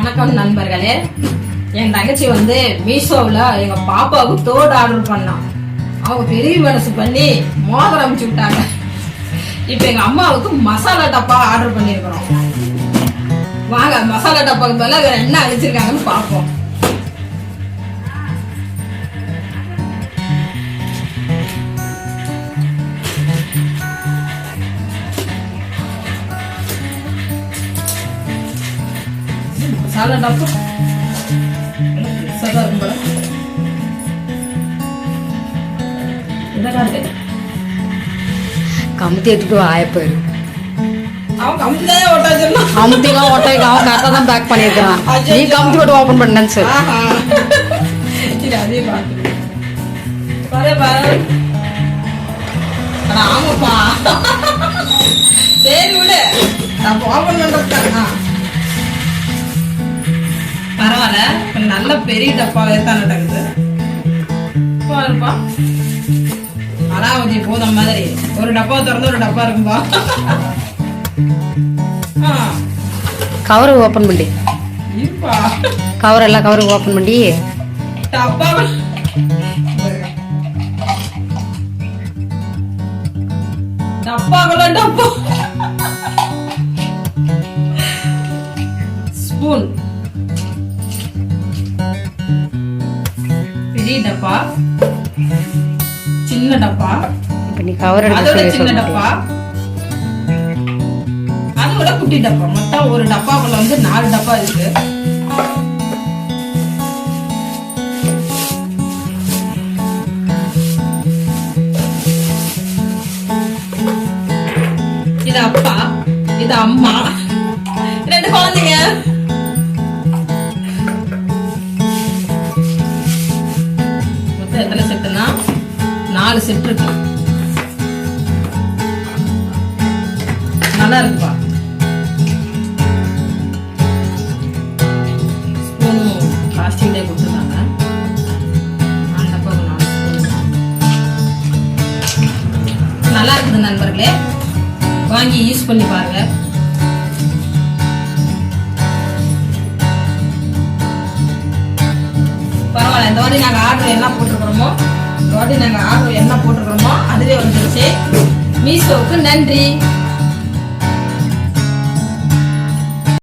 வணக்கம் நண்பர்களே. என் தங்கச்சி வந்து மீஷோவில் எங்க பாப்பாவுக்கு தோடு ஆர்டர் பண்ணான். அவங்க பெரிய மனசு பண்ணி மோதிரம் அனுப்பிச்சு விட்டாங்க. இப்ப எங்க அம்மாவுக்கு மசாலா டப்பா ஆர்டர் பண்ணிருக்கிறோம். வாங்க மசாலா டப்பாக்கு பதிலா வேற என்ன அழிச்சிருக்காங்கன்னு பார்ப்போம். மசாலா டப்பா சதா இருக்கும் போல இருக்கு. கமுத்தி எடுத்துட்டு ஆயப்போயிரு. அவன் கமுத்திதான் ஓட்ட வச்சிருந்தான். கமுத்திலாம் ஓட்ட அவன் கரெக்டா தான் பேக் பண்ணிருக்கான். நீ கமுத்தி போட்டு ஓபன் பண்ணேன்னு சார். அதே பாரு பாரு. ஆமாப்பா சரி விடு, நான் ஓபன் பண்றேன். பரவாயில்ல, நல்ல பெரிய டப்பாவே தான் நடக்குது. பாருப்பா அலாவதி போத மாதிரி ஒரு டப்பா திறந்து ஒரு டப்பா இருக்கும்பா. கவரை ஓபன் பண்ணி இருப்பா, கவர் எல்லாம் கவரை ஓபன் பண்ணி டப்பா டப்பாக்குள்ள டப்பா. ஸ்பூன், பெரிய டப்பா, சின்ன டப்பா, இப்ப நீ கவர் அதோட எடுத்து சின்ன டப்பா, அதோட குட்டி டப்பா. மொத்தம் ஒரு டப்பாக்குள்ள வந்து 4 டப்பா இருக்கு. இது அப்பா, இது அம்மா, 2 குழந்தைங்க. மொத்தம் எத்தனை செட்டுனா 4 செட் இருக்கு. நல்லா இருக்குப்பா. ஸ்பூனும் பிளாஸ்டிக்லேயே கொடுத்துருக்காங்க. 4 டப்பாவுக்கு 4 ஸ்பூன். நல்லா இருக்குது நண்பர்களே, வாங்கி யூஸ் பண்ணி பாருங்க. பரவாயில்ல, இந்த வாட்டி நாங்கள் ஆர்டர் என்ன போட்டிருக்கிறோமோ அதுவே வந்துருச்சு. மீஷோவுக்கு நன்றி.